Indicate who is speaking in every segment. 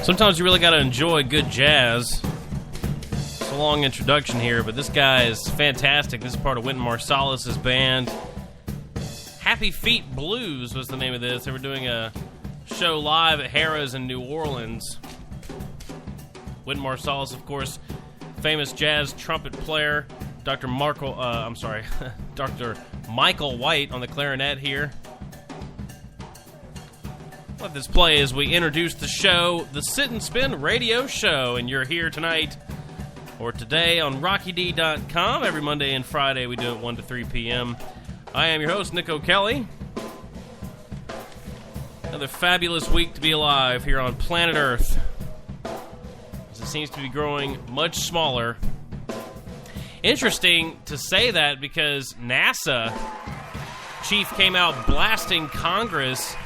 Speaker 1: Sometimes you really got to enjoy good jazz. It's a long introduction here, but this guy is fantastic. This is part of Wynton Marsalis' band. Happy Feet Blues was the name of this. They were doing a show live at Harrah's in New Orleans. Wynton Marsalis, of course, famous jazz trumpet player. Dr. Michael White on the clarinet here. Let this play as we introduce the show, the Sit and Spin Radio Show, and you're here tonight or today on RockyD.com. Every Monday and Friday we do it 1 to 3 p.m. I am your host, Nick O'Kelly. Another fabulous week to be alive here on planet Earth, as it seems to be growing much smaller. Interesting to say that because NASA chief came out blasting Congress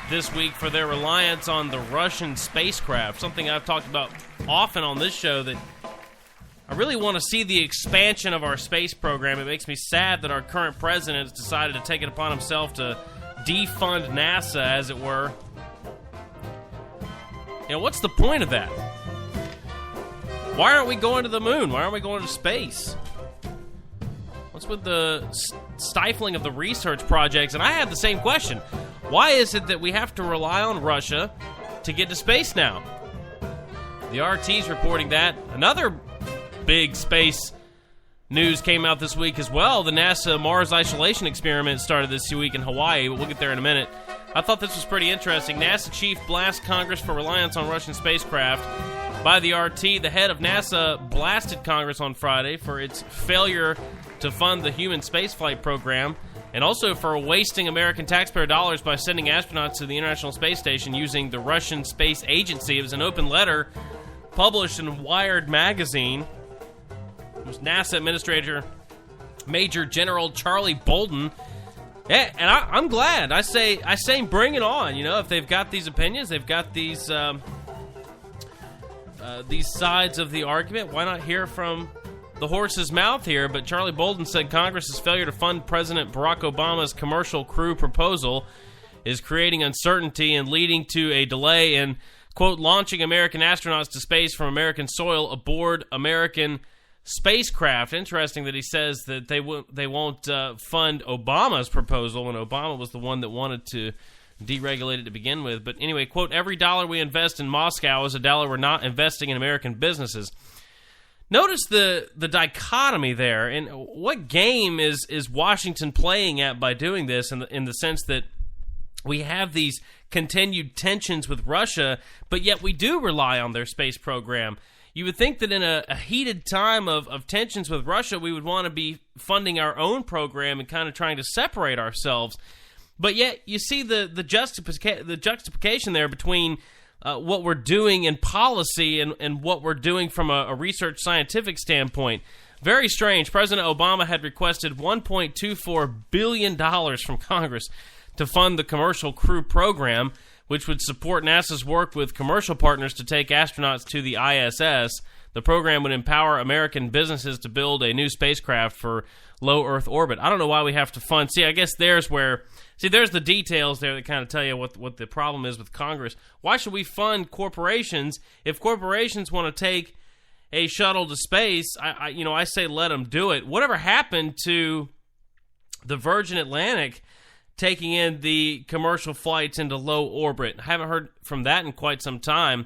Speaker 1: this week for their reliance on the Russian spacecraft, something I've talked about often on this show, that I really want to see the expansion of our space program. It makes me sad that our current president has decided to take it upon himself to defund NASA, as it were. You know, what's the point of that? Why aren't we going to the moon? Why aren't we going to space? What's with the stifling of the research projects? And I had the same question. Why is it that we have to rely on Russia to get to space now? The RT's reporting that. Another big space news came out this week as well. The NASA Mars Isolation Experiment started this week in Hawaii, but we'll get there in a minute. I thought this was pretty interesting. NASA chief blasts Congress for reliance on Russian spacecraft. By the RT, the head of NASA blasted Congress on Friday for its failure to fund the human spaceflight program, and also for wasting American taxpayer dollars by sending astronauts to the International Space Station using the Russian Space Agency. It was an open letter published in Wired magazine. It was NASA Administrator Major General Charlie Bolden. Yeah, and I'm glad. I say bring it on. You know, if they've got these opinions, they've got these sides of the argument, why not hear from the horse's mouth here? But Charlie Bolden said Congress's failure to fund President Barack Obama's Commercial Crew proposal is creating uncertainty and leading to a delay in, quote, launching American astronauts to space from American soil aboard American spacecraft. Interesting that he says that they won't fund Obama's proposal when Obama was the one that wanted to deregulate it to begin with. But anyway, quote, every dollar we invest in Moscow is a dollar we're not investing in American businesses. Notice the dichotomy there, and what game is Washington playing at by doing this, in the sense that we have these continued tensions with Russia, but yet we do rely on their space program. You would think that in a heated time of tensions with Russia, we would want to be funding our own program and kind of trying to separate ourselves. But yet you see the juxtaposition there between what we're doing in policy and what we're doing from a research scientific standpoint. Very strange. President Obama had requested $1.24 billion from Congress to fund the Commercial Crew program, which would support NASA's work with commercial partners to take astronauts to the ISS. The program would empower American businesses to build a new spacecraft for low Earth orbit. I don't know why we have to fund. See, I guess there's the details there that kind of tell you what the problem is with Congress. Why should we fund corporations if corporations want to take a shuttle to space? I say let them do it. Whatever happened to the Virgin Atlantic taking in the commercial flights into low orbit? I haven't heard from that in quite some time.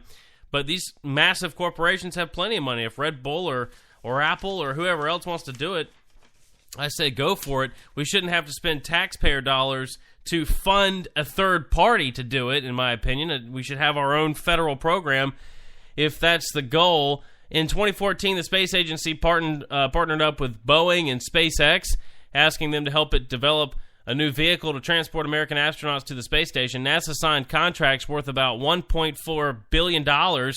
Speaker 1: But these massive corporations have plenty of money. If Red Bull or Apple or whoever else wants to do it, I say go for it. We shouldn't have to spend taxpayer dollars to fund a third party to do it, in my opinion. We should have our own federal program if that's the goal. In 2014, the space agency partnered up with Boeing and SpaceX, asking them to help it develop a new vehicle to transport American astronauts to the space station. NASA signed contracts worth about $1.4 billion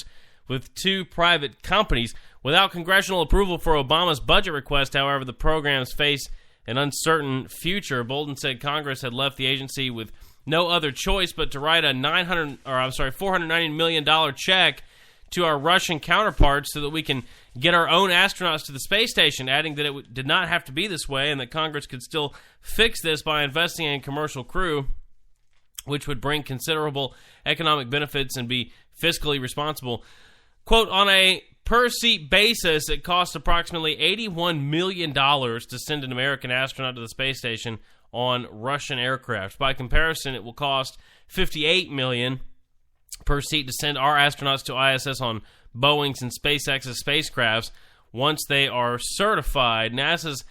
Speaker 1: with two private companies. Without congressional approval for Obama's budget request, however, the programs face an uncertain future. Bolden said Congress had left the agency with no other choice but to write a $490 million check to our Russian counterparts so that we can get our own astronauts to the space station, adding that it did not have to be this way and that Congress could still fix this by investing in Commercial Crew. which would bring considerable economic benefits and be fiscally responsible. Quote, on a per-seat basis, it costs approximately $81 million to send an American astronaut to the space station on Russian aircraft. By comparison, it will cost $58 million per seat to send our astronauts to ISS on Boeing's and SpaceX's spacecrafts once they are certified. NASA's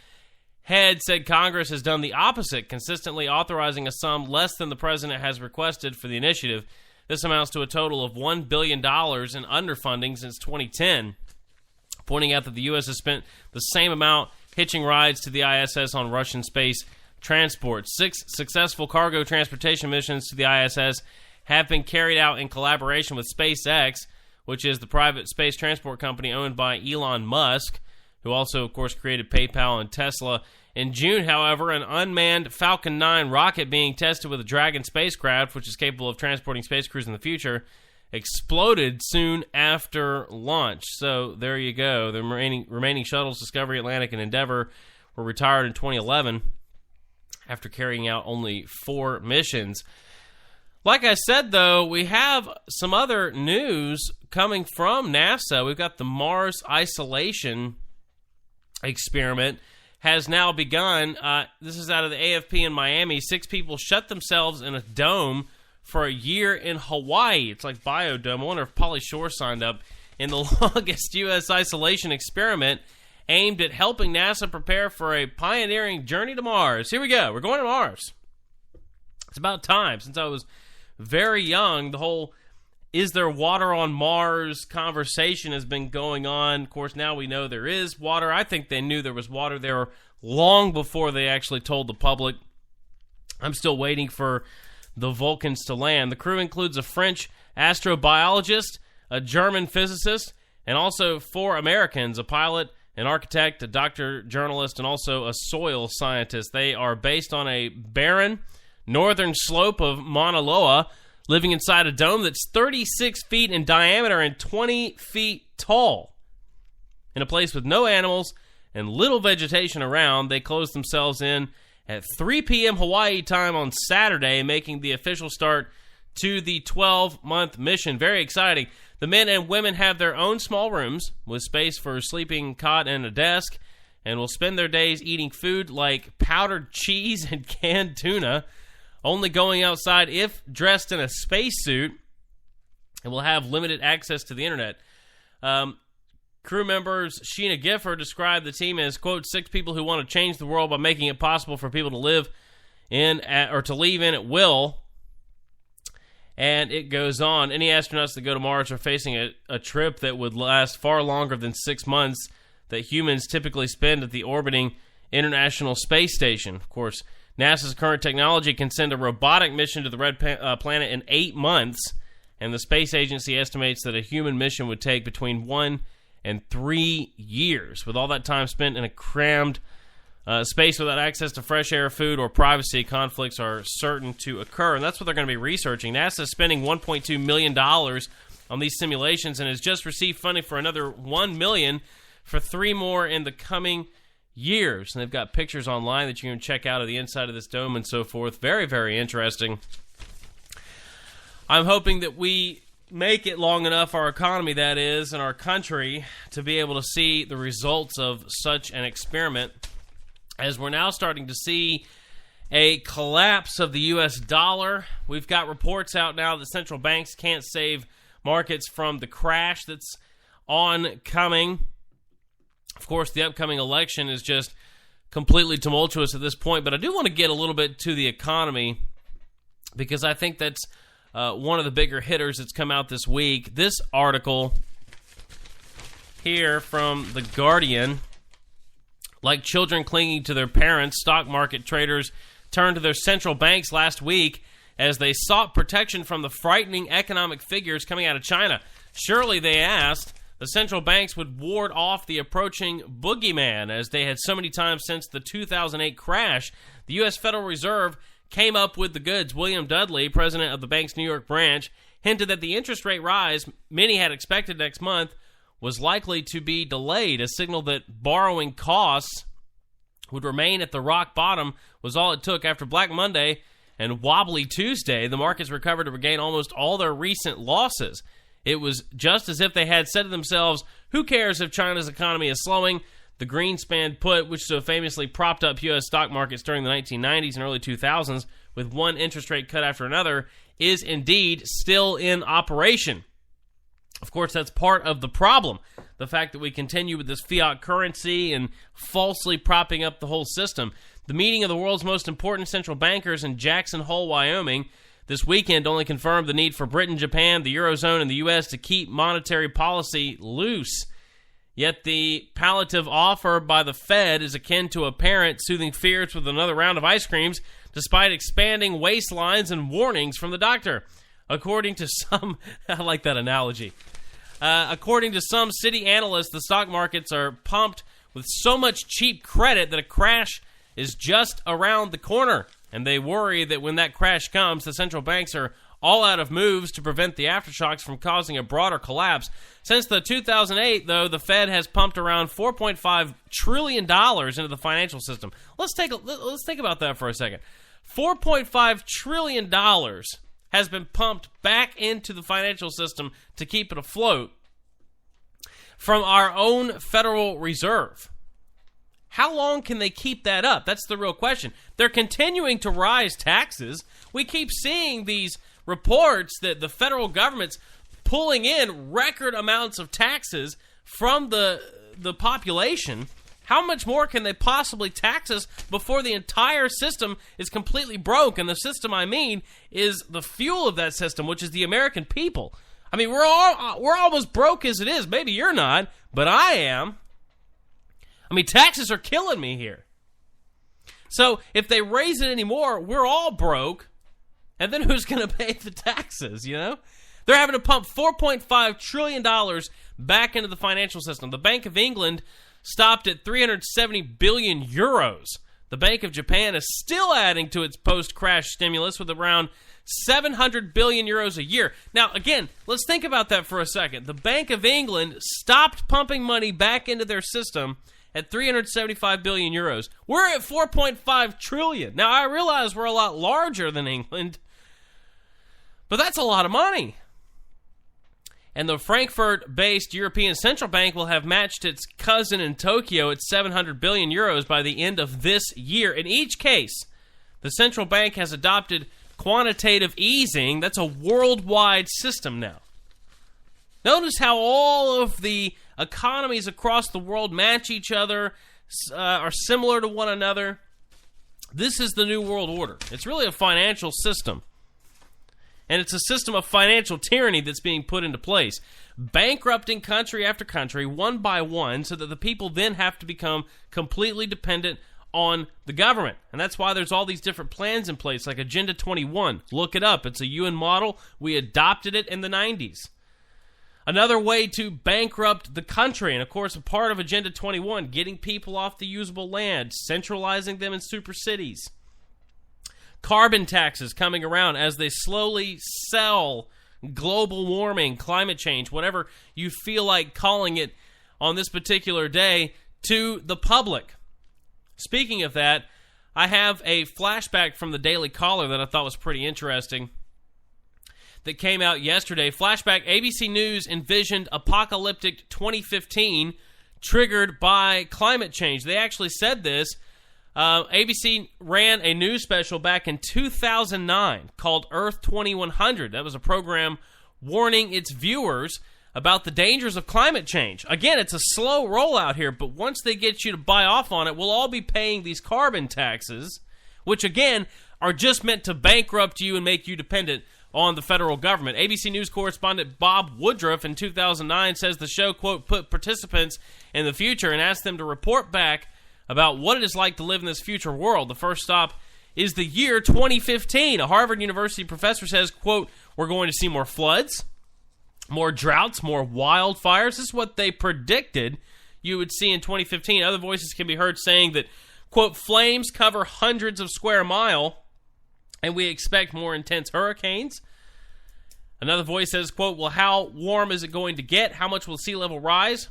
Speaker 1: head said Congress has done the opposite, consistently authorizing a sum less than the president has requested for the initiative. This amounts to a total of $1 billion in underfunding since 2010, pointing out that the U.S. has spent the same amount hitching rides to the ISS on Russian space transport. 6 successful cargo transportation missions to the ISS have been carried out in collaboration with SpaceX, which is the private space transport company owned by Elon Musk, who also, of course, created PayPal and Tesla. In June, however, an unmanned Falcon 9 rocket being tested with a Dragon spacecraft, which is capable of transporting space crews in the future, exploded soon after launch. So there you go. The remaining shuttles, Discovery, Atlantic, and Endeavour, were retired in 2011 after carrying out only 4 missions. Like I said, though, we have some other news coming from NASA. We've got the Mars isolation experiment has now begun. This is out of the AFP in Miami. 6 people shut themselves in a dome for a year in Hawaii. It's like Biodome. I wonder if Pauly Shore signed up in the longest U.S. isolation experiment aimed at helping NASA prepare for a pioneering journey to Mars. Here we go. We're going to Mars. It's about time. Since I was very young, the whole "is there water on Mars" conversation has been going on. Of course, now we know there is water. I think they knew there was water there long before they actually told the public. I'm still waiting for the Vulcans to land. The crew includes a French astrobiologist, a German physicist, and also 4 Americans, a pilot, an architect, a doctor, journalist, and also a soil scientist. They are based on a barren northern slope of Mauna Loa, living inside a dome that's 36 feet in diameter and 20 feet tall. In a place with no animals and little vegetation around, they closed themselves in at 3 p.m. Hawaii time on Saturday, making the official start to the 12-month mission. Very exciting. The men and women have their own small rooms with space for a sleeping cot and a desk, and will spend their days eating food like powdered cheese and canned tuna, only going outside if dressed in a spacesuit, and will have limited access to the internet. Crew members Sheena Gifford described the team as, quote, 6 people who want to change the world by making it possible for people to live in or to leave in at will. And it goes on. Any astronauts that go to Mars are facing a trip that would last far longer than 6 months that humans typically spend at the orbiting International Space Station. Of course, NASA's current technology can send a robotic mission to the red planet in 8 months, and the space agency estimates that a human mission would take between 1 and 3 years. With all that time spent in a crammed space without access to fresh air, food, or privacy, conflicts are certain to occur, and that's what they're going to be researching. NASA is spending $1.2 million on these simulations and has just received funding for another $1 million for 3 more in the coming years. And they've got pictures online that you can check out of the inside of this dome and so forth. Very, very interesting. I'm hoping that we make it long enough, our economy that is, and our country, to be able to see the results of such an experiment, as we're now starting to see a collapse of the U.S. dollar. We've got reports out now that central banks can't save markets from the crash that's oncoming. Of course, the upcoming election is just completely tumultuous at this point, but I do want to get a little bit to the economy because I think that's one of the bigger hitters that's come out this week. This article here from The Guardian: like children clinging to their parents, stock market traders turned to their central banks last week as they sought protection from the frightening economic figures coming out of China. Surely, they asked, the central banks would ward off the approaching boogeyman, as they had so many times since the 2008 crash. The U.S. Federal Reserve came up with the goods. William Dudley, president of the bank's New York branch, hinted that the interest rate rise many had expected next month was likely to be delayed. A signal that borrowing costs would remain at the rock bottom was all it took. After Black Monday, and wobbly Tuesday, the markets recovered to regain almost all their recent losses. It was just as if they had said to themselves, who cares if China's economy is slowing? The Greenspan put, which so famously propped up U.S. stock markets during the 1990s and early 2000s with one interest rate cut after another, is indeed still in operation. Of course, that's part of the problem. The fact that we continue with this fiat currency and falsely propping up the whole system. The meeting of the world's most important central bankers in Jackson Hole, Wyoming, this weekend only confirmed the need for Britain, Japan, the Eurozone, and the U.S. to keep monetary policy loose. Yet the palliative offer by the Fed is akin to a parent soothing fears with another round of ice creams, despite expanding waistlines and warnings from the doctor. According to some, I like that analogy. According to some city analysts, the stock markets are pumped with so much cheap credit that a crash is just around the corner. And they worry that when that crash comes, the central banks are all out of moves to prevent the aftershocks from causing a broader collapse. Since the 2008, though, the Fed has pumped around $4.5 trillion into the financial system. Let's think about that for a second. $4.5 trillion has been pumped back into the financial system to keep it afloat from our own Federal Reserve. How long can they keep that up? That's the real question. They're continuing to rise taxes. We keep seeing these reports that the federal government's pulling in record amounts of taxes from the population. How much more can they possibly tax us before the entire system is completely broke? And the system I mean is the fuel of that system, which is the American people. I mean, we're almost broke as it is. Maybe you're not, but I am. I mean, taxes are killing me here. So if they raise it anymore, we're all broke. And then who's going to pay the taxes, you know? They're having to pump $4.5 trillion back into the financial system. The Bank of England stopped at 370 billion euros. The Bank of Japan is still adding to its post-crash stimulus with around 700 billion euros a year. Now, again, let's think about that for a second. The Bank of England stopped pumping money back into their system at 375 billion euros. We're at 4.5 trillion. Now, I realize we're a lot larger than England, but that's a lot of money. And the Frankfurt-based European Central Bank will have matched its cousin in Tokyo at 700 billion euros by the end of this year. In each case, the central bank has adopted quantitative easing. That's a worldwide system now. Notice how all of the economies across the world match each other, are similar to one another. This is the new world order. It's really a financial system. And it's a system of financial tyranny that's being put into place, bankrupting country after country one by one so that the people then have to become completely dependent on the government. And that's why there's all these different plans in place, like Agenda 21. Look it up. It's a UN model. We adopted it in the 90s. Another way to bankrupt the country, and of course a part of Agenda 21, getting people off the usable land, centralizing them in super cities. Carbon taxes coming around as they slowly sell global warming, climate change, whatever you feel like calling it on this particular day, to the public. Speaking of that, I have a flashback from the Daily Caller that I thought was pretty interesting that came out yesterday. Flashback: ABC News envisioned apocalyptic 2015 triggered by climate change. They actually said this. ABC ran a news special back in 2009 called Earth 2100. That was a program warning its viewers about the dangers of climate change. Again, it's a slow rollout here, but once they get you to buy off on it, we'll all be paying these carbon taxes, which again are just meant to bankrupt you and make you dependent on the federal government. ABC News correspondent Bob Woodruff in 2009 says the show, quote, put participants in the future and asked them to report back about what it is like to live in this future world. The first stop is the year 2015. A Harvard University professor says, quote, we're going to see more floods, more droughts, more wildfires. This is what they predicted you would see in 2015. Other voices can be heard saying that, quote, flames cover hundreds of square miles, and we expect more intense hurricanes. Another voice says, quote, well, how warm is it going to get? How much will sea level rise?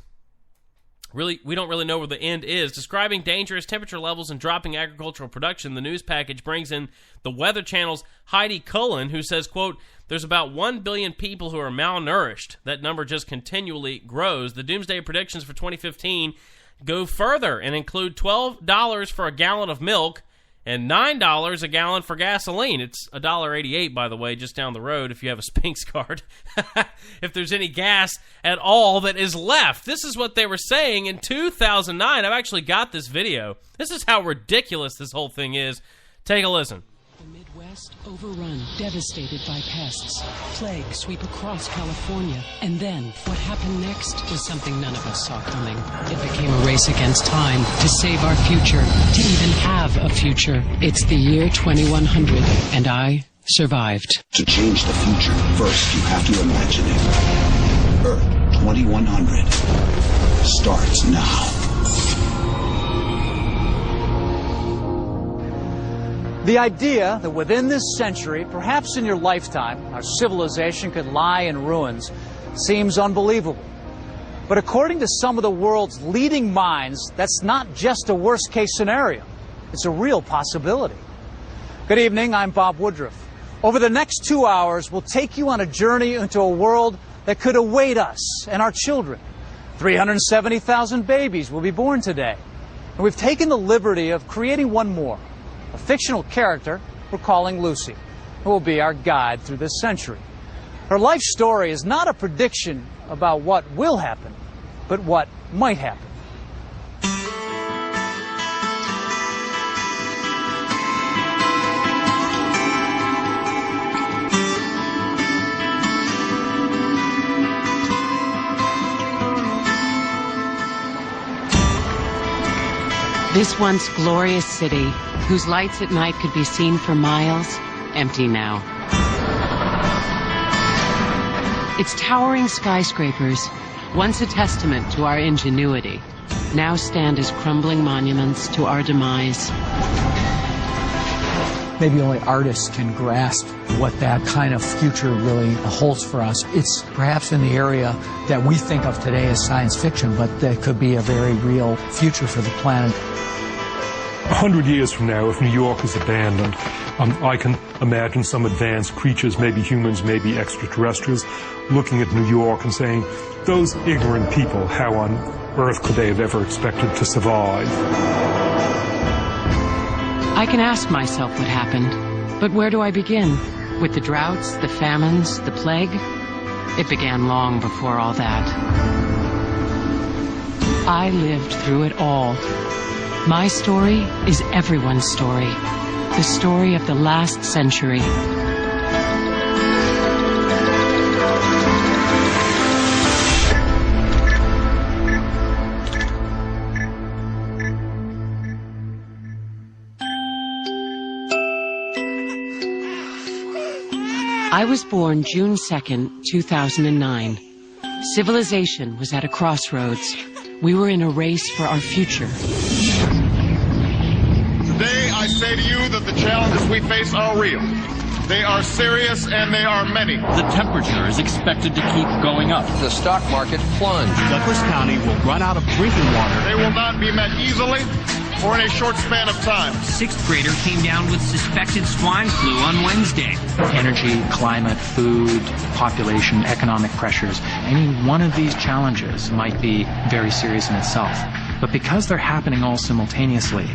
Speaker 1: we don't really know where the end is. Describing dangerous temperature levels and dropping agricultural production, the news package brings in the Weather Channel's Heidi Cullen, who says, quote, there's about 1 billion people who are malnourished. That number just continually grows. The doomsday predictions for 2015 go further and include $12 for a gallon of milk and $9 a gallon for gasoline. It's $1.88, by the way, just down the road if you have a Spinks card. If there's any gas at all that is left. This is what they were saying in 2009. I've actually got this video. This is how ridiculous this whole thing is. Take a listen.
Speaker 2: The Midwest overrun, devastated by pests. Plague sweep across California. And then, what happened next was something none of us saw coming. It became a race against time to save our future, to even have a future. It's the year 2100, and I survived.
Speaker 3: To change the future, first you have to imagine it. Earth 2100 starts now.
Speaker 4: The idea that within this century, perhaps in your lifetime, our civilization could lie in ruins seems unbelievable. But according to some of the world's leading minds, that's not just a worst-case scenario. It's a real possibility. Good evening, I'm Bob Woodruff. Over the next 2 hours, we'll take you on a journey into a world that could await us and our children. 370,000 babies will be born today. And we've taken the liberty of creating one more. A fictional character we're calling Lucy, who will be our guide through this century. Her life story is not a prediction about what will happen, but what might happen.
Speaker 2: This once glorious city, whose lights at night could be seen for miles, empty now. Its towering skyscrapers, once a testament to our ingenuity, now stand as crumbling monuments to our demise.
Speaker 5: Maybe only artists can grasp what that kind of future really holds for us. It's perhaps in the area that we think of today as science fiction, but that could be a very real future for the planet.
Speaker 6: 100 years from now, if New York is abandoned, I can imagine some advanced creatures, maybe humans, maybe extraterrestrials, looking at New York and saying, those ignorant people, how on earth could they have ever expected to survive?
Speaker 2: I can ask myself what happened, but where do I begin? With the droughts, the famines, the plague? It began long before all that. I lived through it all. My story is everyone's story. The story of the last century. I was born June 2nd, 2009. Civilization was at a crossroads. We were in a race for our future.
Speaker 7: Today, I say to you that the challenges we face are real. They are serious and they are many.
Speaker 8: The temperature is expected to keep going up.
Speaker 9: The stock market plunged.
Speaker 8: Douglas County will run out of drinking water.
Speaker 7: They will not be met easily or in a short span of time.
Speaker 10: Sixth grader came down with suspected swine flu on Wednesday.
Speaker 11: Energy, climate, food, population, economic pressures. Any one of these challenges might be very serious in itself. But because they're happening all simultaneously,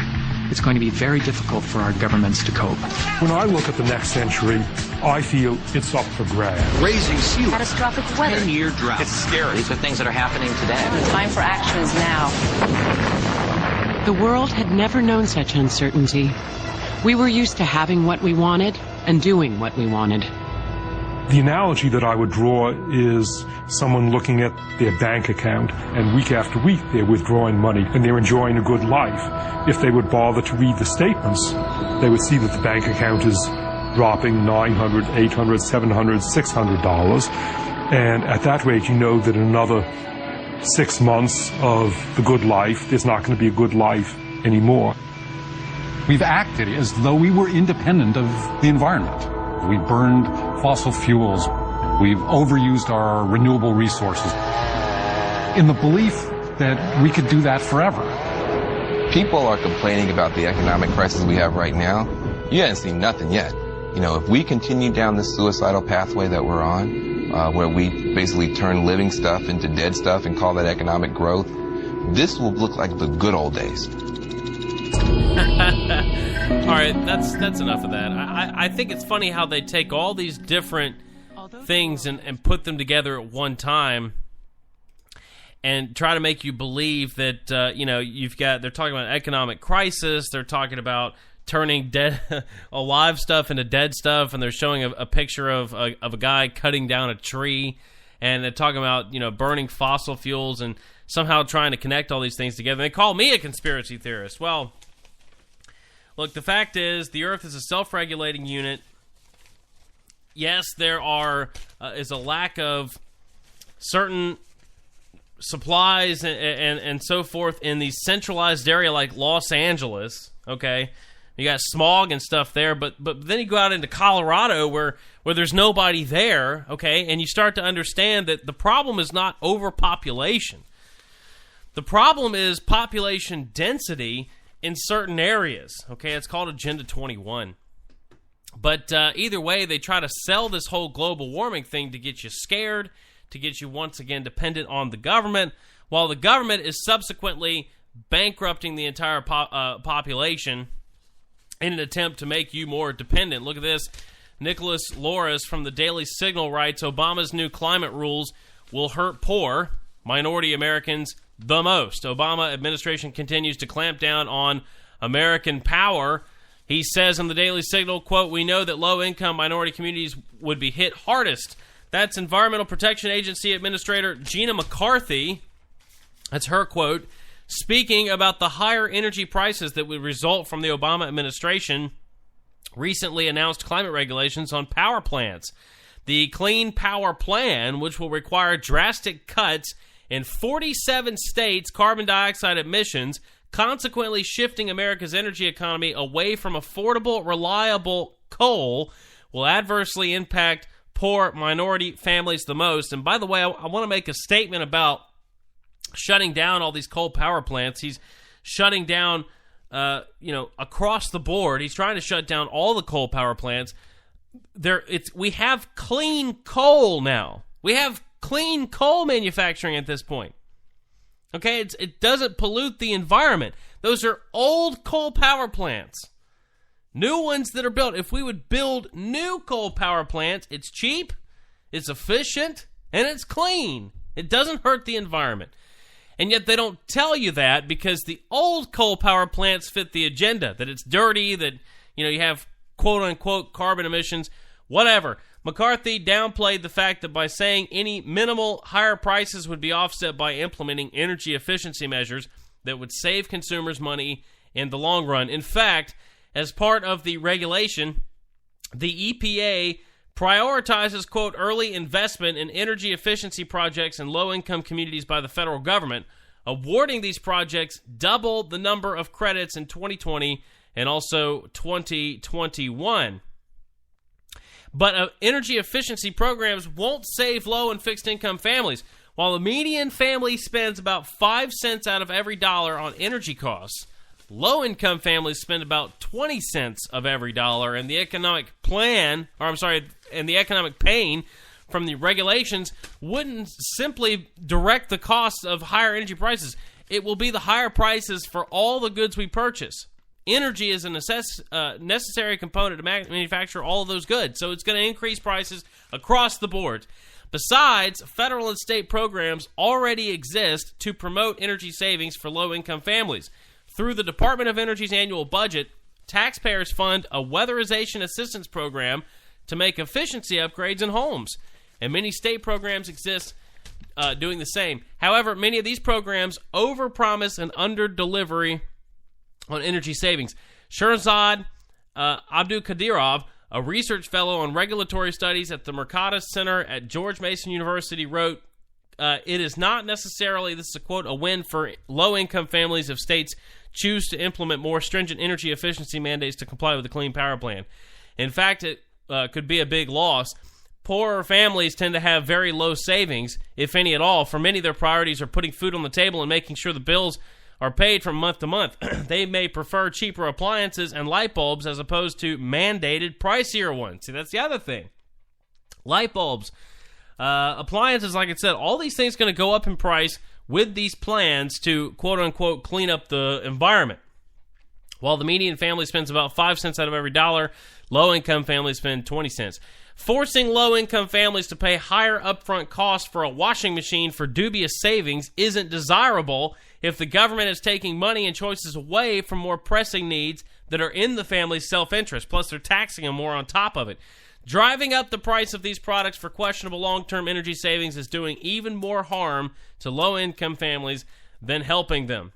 Speaker 11: it's going to be very difficult for our governments to cope.
Speaker 6: When I look at the next century, I feel it's up for grabs.
Speaker 9: Raising sea level.
Speaker 10: Catastrophic weather. 10-year drought.
Speaker 9: It's scary.
Speaker 12: These are things that are happening today.
Speaker 13: The time for action is now.
Speaker 2: The world had never known such uncertainty. We were used to having what we wanted and doing what we wanted.
Speaker 6: The analogy that I would draw is someone looking at their bank account and week after week they're withdrawing money and they're enjoying a good life. If they would bother to read the statements, they would see that the bank account is dropping $900, $800, $700, $600. And at that rate, you know that in another 6 months of the good life, there's not going to be a good life anymore.
Speaker 14: We've acted as though we were independent of the environment. We burned fossil fuels. We've overused our renewable resources in the belief that we could do that forever.
Speaker 12: People are complaining about the economic crisis we have right now. You haven't seen nothing yet. You know, if we continue down this suicidal pathway that we're on, where we basically turn living stuff into dead stuff and call that economic growth, this will look like the good old days.
Speaker 1: All right, that's enough of that. I think it's funny how they take all these different things and put them together at one time and try to make you believe that, they're talking about economic crisis, they're talking about turning dead, alive stuff into dead stuff, and they're showing a picture of a guy cutting down a tree, and they're talking about, burning fossil fuels and somehow trying to connect all these things together. They call me a conspiracy theorist. Well, look, the fact is the Earth is a self-regulating unit. Yes, there is a lack of certain supplies and so forth in the centralized area like Los Angeles, okay? You got smog and stuff there, but then you go out into Colorado where there's nobody there, okay? And you start to understand that the problem is not overpopulation. The problem is population density in certain areas, okay? It's called Agenda 21. But either way, they try to sell this whole global warming thing to get you scared, to get you once again dependent on the government, while the government is subsequently bankrupting the entire population in an attempt to make you more dependent. Look at this. Nicholas Loris from the Daily Signal writes, Obama's new climate rules will hurt poor, minority Americans the most. Obama administration continues to clamp down on American power. He says in the Daily Signal, quote, we know that low-income minority communities would be hit hardest. That's Environmental Protection Agency Administrator Gina McCarthy. That's her quote. Speaking about the higher energy prices that would result from the Obama administration recently announced climate regulations on power plants. The Clean Power Plan, which will require drastic cuts in 47 states' carbon dioxide emissions, consequently shifting America's energy economy away from affordable, reliable coal, will adversely impact poor minority families the most. And by the way, I want to make a statement about shutting down all these coal power plants. He's shutting down, across the board. He's trying to shut down all the coal power plants. We have clean coal now. We have clean coal manufacturing at this point. Okay, it doesn't pollute the environment. Those are old coal power plants. New ones that are built. If we would build new coal power plants, it's cheap, it's efficient, and it's clean. It doesn't hurt the environment. And yet they don't tell you that because the old coal power plants fit the agenda, that it's dirty, that you have quote-unquote carbon emissions, whatever. McCarthy downplayed the fact that by saying any minimal higher prices would be offset by implementing energy efficiency measures that would save consumers money in the long run. In fact, as part of the regulation, the EPA prioritizes, quote, early investment in energy efficiency projects in low-income communities by the federal government, awarding these projects double the number of credits in 2020 and also 2021. But energy efficiency programs won't save low and fixed income families. While the median family spends about 5 cents out of every dollar on energy costs, low income families spend about 20 cents of every dollar, and the economic pain from the regulations wouldn't simply direct the cost of higher energy prices. It will be the higher prices for all the goods we purchase. Energy is a necessary component to manufacture all of those goods, so it's going to increase prices across the board. Besides, federal and state programs already exist to promote energy savings for low-income families. Through the Department of Energy's annual budget, taxpayers fund a weatherization assistance program to make efficiency upgrades in homes, and many state programs exist doing the same. However, many of these programs overpromise and underdeliver on energy savings. Sherzad Abdulkadirov, a research fellow on regulatory studies at the Mercatus Center at George Mason University, wrote, it is not necessarily, this is a quote, a win for low-income families if states choose to implement more stringent energy efficiency mandates to comply with the Clean Power Plan. In fact, it could be a big loss. Poorer families tend to have very low savings, if any at all. For many, their priorities are putting food on the table and making sure the bills are paid from month to month. They may prefer cheaper appliances and light bulbs as opposed to mandated pricier ones. See, that's the other thing. Light bulbs, appliances, like I said, all these things going to go up in price with these plans to, quote-unquote, clean up the environment. While the median family spends about 5 cents out of every dollar, low-income families spend 20 cents. Forcing low-income families to pay higher upfront costs for a washing machine for dubious savings isn't desirable if the government is taking money and choices away from more pressing needs that are in the family's self-interest. Plus, they're taxing them more on top of it. Driving up the price of these products for questionable long-term energy savings is doing even more harm to low-income families than helping them.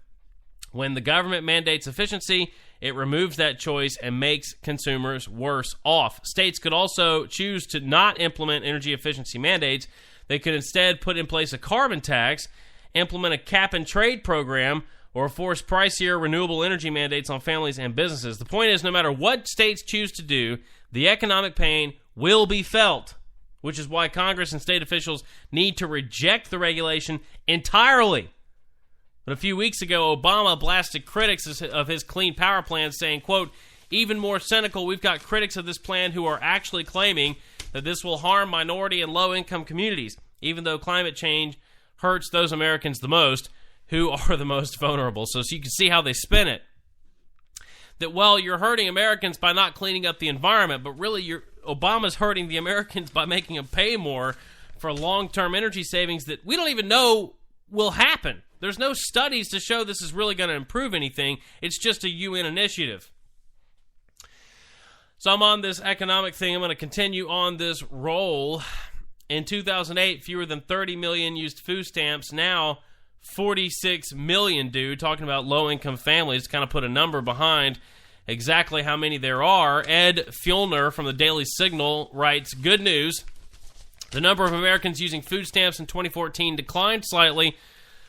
Speaker 1: When the government mandates efficiency, it removes that choice and makes consumers worse off. States could also choose to not implement energy efficiency mandates. They could instead put in place a carbon tax, implement a cap-and-trade program, or force pricier renewable energy mandates on families and businesses. The point is, no matter what states choose to do, the economic pain will be felt, which is why Congress and state officials need to reject the regulation entirely. But a few weeks ago, Obama blasted critics of his clean power plan, saying, quote, even more cynical, we've got critics of this plan who are actually claiming that this will harm minority and low-income communities, even though climate change hurts those Americans the most who are the most vulnerable. So you can see how they spin it. That, well, you're hurting Americans by not cleaning up the environment, but really Obama's hurting the Americans by making them pay more for long-term energy savings that we don't even know will happen. There's no studies to show this is really going to improve anything. It's just a UN initiative. So I'm on this economic thing. I'm going to continue on this roll. In 2008, fewer than 30 million used food stamps. Now, 46 million do. Talking about low-income families, kind of put a number behind exactly how many there are. Ed Fjellner from the Daily Signal writes, good news. The number of Americans using food stamps in 2014 declined slightly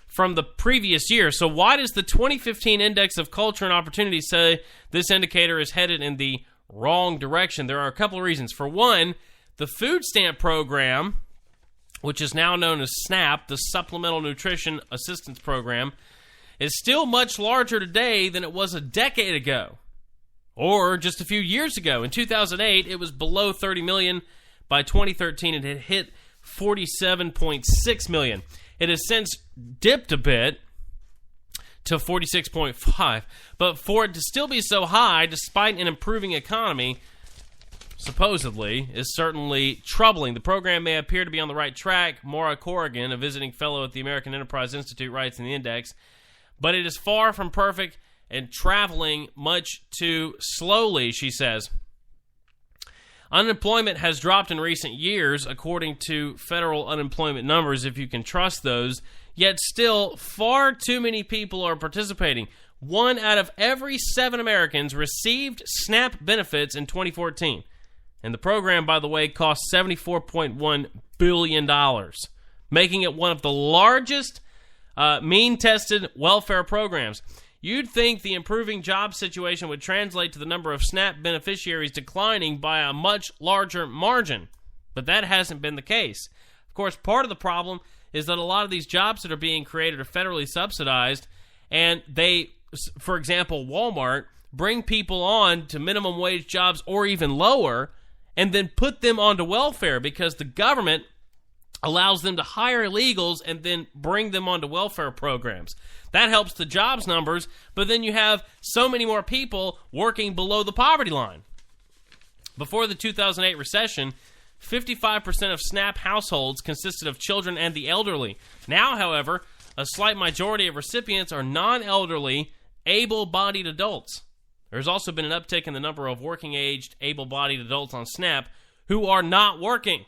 Speaker 1: from the previous year. So why does the 2015 Index of Culture and Opportunity say this indicator is headed in the wrong direction? There are a couple of reasons. For one, the food stamp program, which is now known as SNAP, the Supplemental Nutrition Assistance Program, is still much larger today than it was a decade ago or just a few years ago. In 2008, it was below 30 million. By 2013, it had hit 47.6 million. It has since dipped a bit to 46.5, but for it to still be so high, despite an improving economy, supposedly, is certainly troubling. The program may appear to be on the right track, Maura Corrigan, a visiting fellow at the American Enterprise Institute, writes in the index, but it is far from perfect and traveling much too slowly, she says. Unemployment has dropped in recent years, according to federal unemployment numbers, if you can trust those, yet still far too many people are participating. 1 out of every 7 Americans received SNAP benefits in 2014. And the program, by the way, cost $74.1 billion, making it one of the largest mean-tested welfare programs. You'd think the improving job situation would translate to the number of SNAP beneficiaries declining by a much larger margin, but that hasn't been the case. Of course, part of the problem is that a lot of these jobs that are being created are federally subsidized, and they, for example, Walmart, bring people on to minimum wage jobs or even lower, and then put them onto welfare because the government allows them to hire illegals and then bring them onto welfare programs. That helps the jobs numbers, but then you have so many more people working below the poverty line. Before the 2008 recession, 55% of SNAP households consisted of children and the elderly. Now, however, a slight majority of recipients are non-elderly, able-bodied adults. There's also been an uptick in the number of working-aged, able-bodied adults on SNAP who are not working.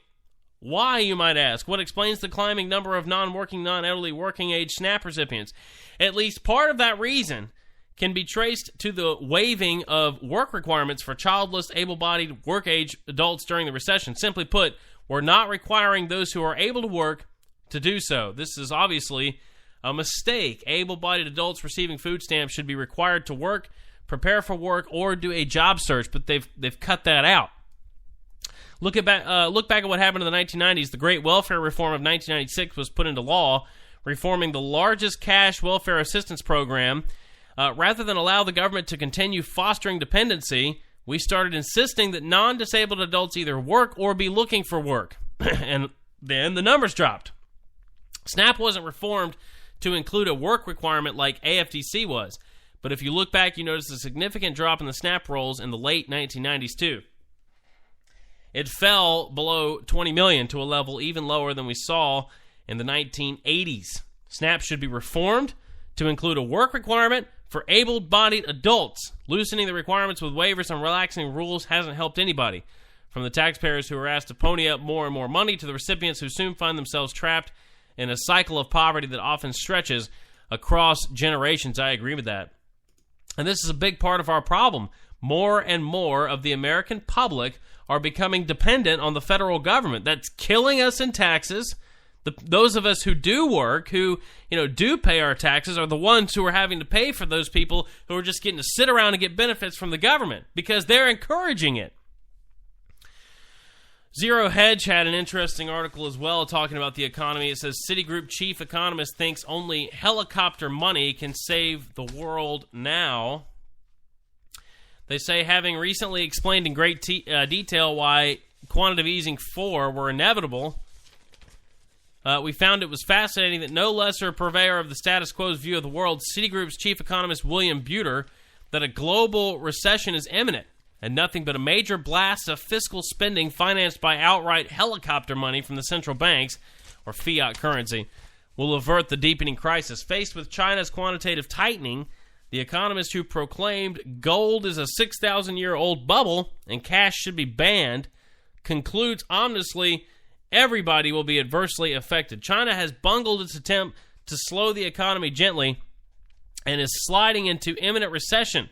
Speaker 1: Why, you might ask? What explains the climbing number of non-working, non-elderly, working-age SNAP recipients? At least part of that reason can be traced to the waiving of work requirements for childless, able-bodied, work-age adults during the recession. Simply put, we're not requiring those who are able to work to do so. This is obviously a mistake. Able-bodied adults receiving food stamps should be required to work, prepare for work, or do a job search, but they've cut that out. Look back at what happened in the 1990s. The Great Welfare Reform of 1996 was put into law, reforming the largest cash welfare assistance program. Rather than allow the government to continue fostering dependency, we started insisting that non-disabled adults either work or be looking for work. And then the numbers dropped. SNAP wasn't reformed to include a work requirement like AFDC was. But if you look back, you notice a significant drop in the SNAP rolls in the late 1990s, too. It fell below 20 million to a level even lower than we saw in the 1980s. SNAP should be reformed to include a work requirement for able-bodied adults. Loosening the requirements with waivers and relaxing rules hasn't helped anybody, from the taxpayers who are asked to pony up more and more money to the recipients who soon find themselves trapped in a cycle of poverty that often stretches across generations. I agree with that. And this is a big part of our problem. More and more of the American public are becoming dependent on the federal government. That's killing us in taxes. Those of us who do work, who do pay our taxes, are the ones who are having to pay for those people who are just getting to sit around and get benefits from the government because they're encouraging it. Zero Hedge had an interesting article as well talking about the economy. It says Citigroup chief economist thinks only helicopter money can save the world now. They say, having recently explained in great detail why quantitative easing 4 were inevitable, we found it was fascinating that no lesser purveyor of the status quo's view of the world, Citigroup's chief economist William Buter, that a global recession is imminent, and nothing but a major blast of fiscal spending financed by outright helicopter money from the central banks, or fiat currency, will avert the deepening crisis. Faced with China's quantitative tightening, the economist who proclaimed gold is a 6,000-year-old bubble and cash should be banned concludes ominously everybody will be adversely affected. China has bungled its attempt to slow the economy gently and is sliding into imminent recession,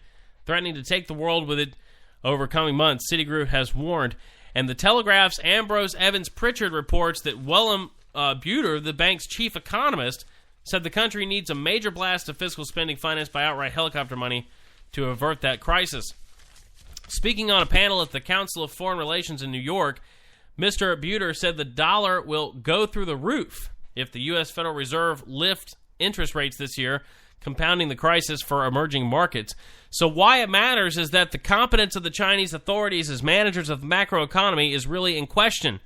Speaker 1: threatening to take the world with it over coming months, Citigroup has warned. And the Telegraph's Ambrose Evans Pritchard reports that William Buter, the bank's chief economist, said the country needs a major blast of fiscal spending financed by outright helicopter money to avert that crisis. Speaking on a panel at the Council of Foreign Relations in New York, Mr. Buter said the dollar will go through the roof if the U.S. Federal Reserve lifts interest rates this year, compounding the crisis for emerging markets. So why it matters is that the competence of the Chinese authorities as managers of the macroeconomy is really in question.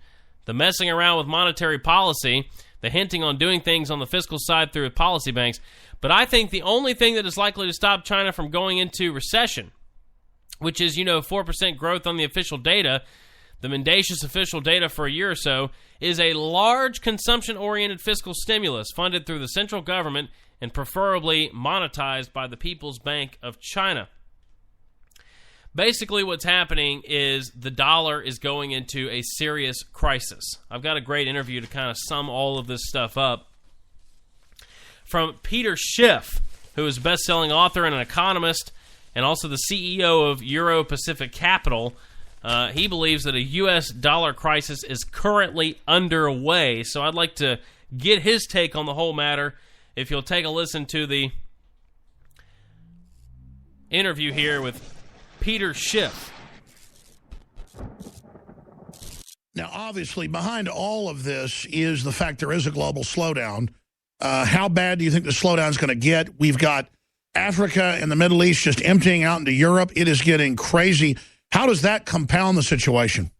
Speaker 1: The messing around with monetary policy, the hinting on doing things on the fiscal side through policy banks. But I think the only thing that is likely to stop China from going into recession, which is, 4% growth on the official data, the mendacious official data for a year or so, is a large consumption-oriented fiscal stimulus funded through the central government and preferably monetized by the People's Bank of China. Basically, what's happening is the dollar is going into a serious crisis. I've got a great interview to kind of sum all of this stuff up from Peter Schiff, who is a best-selling author and an economist and also the CEO of Euro-Pacific Capital. He believes that a U.S. dollar crisis is currently underway. So I'd like to get his take on the whole matter. If you'll take a listen to the interview here with Peter Schiff.
Speaker 13: Now, obviously, behind all of this is the fact there is a global slowdown. How bad do you think the slowdown is going to get? We've got Africa and the Middle East just emptying out into Europe. It is getting crazy. How does that compound the situation?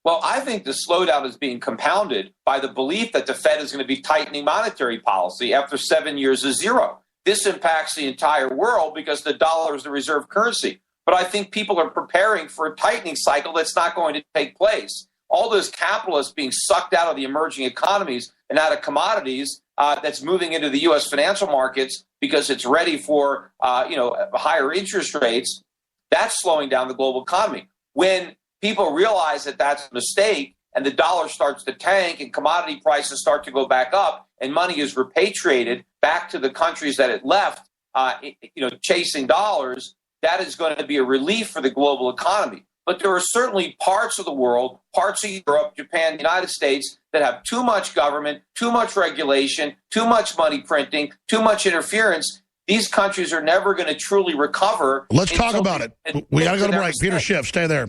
Speaker 15: Well, I think the slowdown is being compounded by the belief that the Fed is going to be tightening monetary policy after 7 years of zero. This impacts the entire world because the dollar is the reserve currency. But I think people are preparing for a tightening cycle that's not going to take place. All those capitalists being sucked out of the emerging economies and out of commodities that's moving into the U.S. financial markets because it's ready for higher interest rates, that's slowing down the global economy. When people realize that that's a mistake and the dollar starts to tank and commodity prices start to go back up and money is repatriated back to the countries that it left, chasing dollars, that is going to be a relief for the global economy. But there are certainly parts of the world, parts of Europe, Japan, the United States, that have too much government, too much regulation, too much money printing, too much interference. These countries are never going to truly recover.
Speaker 13: Let's talk about it. We got to go to break. Peter Schiff, stay there.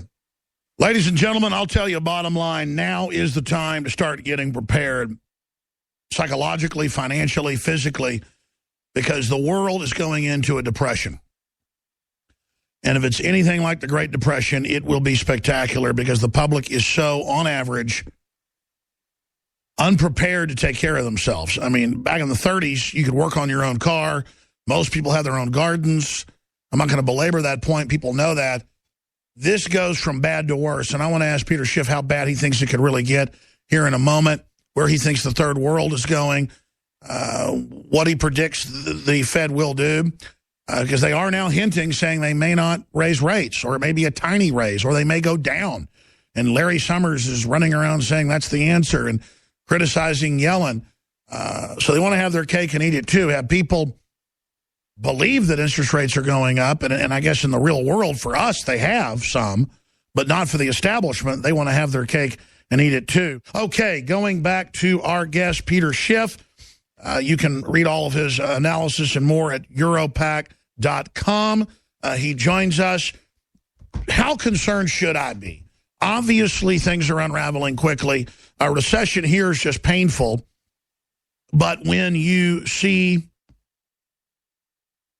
Speaker 13: Ladies and gentlemen, I'll tell you, bottom line, now is the time to start getting prepared psychologically, financially, physically, because the world is going into a depression. And if it's anything like the Great Depression, it will be spectacular because the public is so, on average, unprepared to take care of themselves. I mean, back in the 30s, you could work on your own car. Most people had their own gardens. I'm not going to belabor that point. People know that. This goes from bad to worse. And I want to ask Peter Schiff how bad he thinks it could really get here in a moment, where he thinks the third world is going, what he predicts the Fed will do. Because they are now hinting, saying they may not raise rates, or it may be a tiny raise, or they may go down. And Larry Summers is running around saying that's the answer and criticizing Yellen. So they want to have their cake and eat it too. Have people believe that interest rates are going up, and I guess in the real world for us they have some, but not for the establishment. They want to have their cake and eat it too. Okay, going back to our guest, Peter Schiff. You can read all of his analysis and more at Europac.com. He joins us. How concerned should I be? Obviously, things are unraveling quickly. A recession here is just painful. But when you see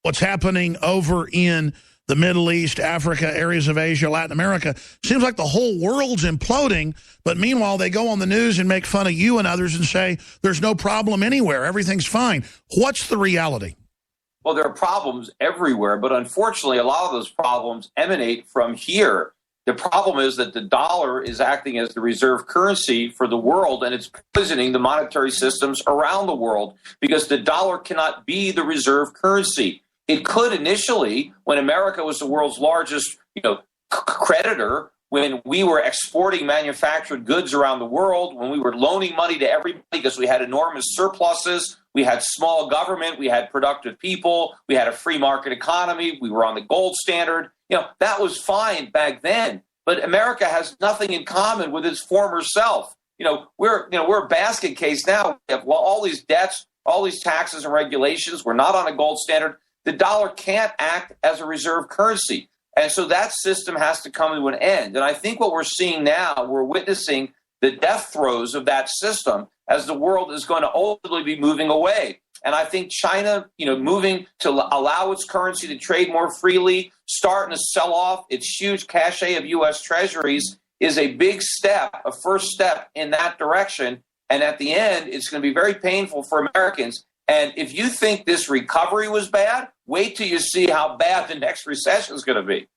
Speaker 13: what's happening over in the Middle East, Africa, areas of Asia, Latin America, seems like the whole world's imploding. But meanwhile, they go on the news and make fun of you and others and say there's no problem anywhere. Everything's fine. What's the reality?
Speaker 15: Well, there are problems everywhere, but unfortunately, a lot of those problems emanate from here. The problem is that the dollar is acting as the reserve currency for the world, and it's poisoning the monetary systems around the world because the dollar cannot be the reserve currency. It could initially, when America was the world's largest, creditor, when we were exporting manufactured goods around the world, when we were loaning money to everybody because we had enormous surpluses, we had small government, we had productive people, we had a free market economy, we were on the gold standard. That was fine back then. But America has nothing in common with its former self. We're a basket case now. We have all these debts, all these taxes and regulations. We're not on a gold standard. The dollar can't act as a reserve currency. And so that system has to come to an end. And I think what we're seeing now, we're witnessing the death throes of that system as the world is going to ultimately be moving away. And I think China, moving to allow its currency to trade more freely, starting to sell off its huge cachet of U.S. treasuries is a big step, a first step in that direction. And at the end, it's going to be very painful for Americans. And if you think this recovery was bad, wait till you see how bad the next recession is going to be.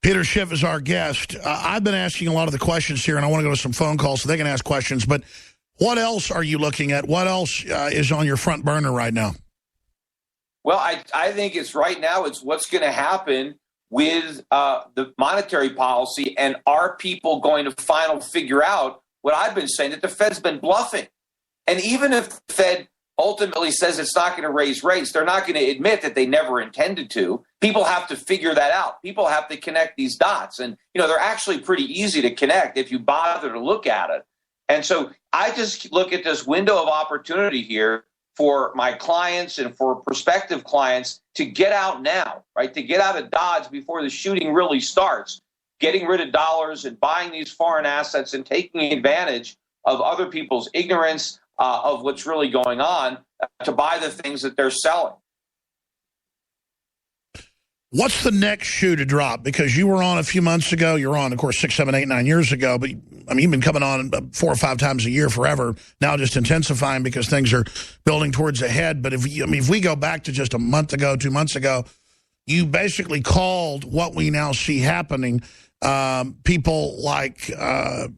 Speaker 13: Peter Schiff is our guest. I've been asking a lot of the questions here, and I want to go to some phone calls so they can ask questions. But what else are you looking at? What else is on your front burner right now?
Speaker 15: Well, I think it's what's going to happen with the monetary policy, and are people going to finally figure out what I've been saying, that the Fed's been bluffing. And even if the Fed ultimately says it's not going to raise rates, they're not going to admit that they never intended to. People have to figure that out. People have to connect these dots. And, they're actually pretty easy to connect if you bother to look at it. And so I just look at this window of opportunity here for my clients and for prospective clients to get out now, right? To get out of Dodge before the shooting really starts, getting rid of dollars and buying these foreign assets and taking advantage of other people's ignorance of what's really going on to buy the things that they're selling.
Speaker 13: What's the next shoe to drop? Because you were on a few months ago. You're on, of course, 6, 7, 8, 9 years ago. But, you've been coming on 4 or 5 times a year forever. Now just intensifying because things are building towards a head. But if we go back to just a month ago, 2 months ago, you basically called what we now see happening. People like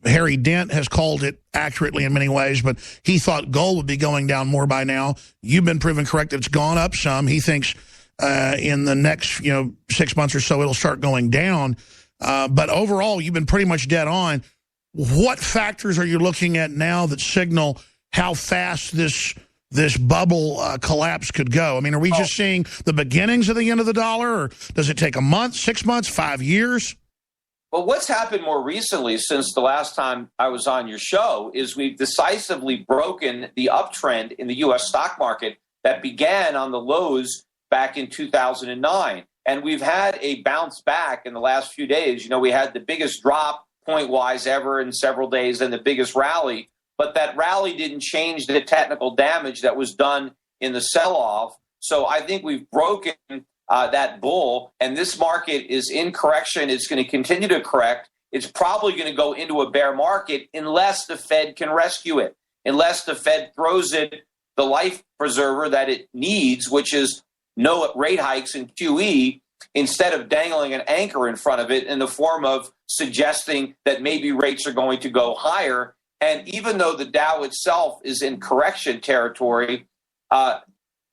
Speaker 13: Harry Dent has called it accurately in many ways, but he thought gold would be going down more by now. You've been proven correct that it's gone up some. He thinks in the next 6 months or so it'll start going down. But overall, you've been pretty much dead on. What factors are you looking at now that signal how fast this bubble collapse could go? Are we just seeing the beginnings of the end of the dollar, or does it take a month, 6 months, 5 years?
Speaker 15: Well, what's happened more recently since the last time I was on your show is we've decisively broken the uptrend in the U.S. stock market that began on the lows back in 2009. And we've had a bounce back in the last few days. You know, we had the biggest drop point-wise ever in several days and the biggest rally. But that rally didn't change the technical damage that was done in the sell-off. So I think we've broken that bull, and this market is in correction. It's going to continue to correct. It's probably going to go into a bear market unless the Fed can rescue it, unless the Fed throws it the life preserver that it needs, which is no rate hikes in QE, instead of dangling an anchor in front of it in the form of suggesting that maybe rates are going to go higher. And even though the Dow itself is in correction territory,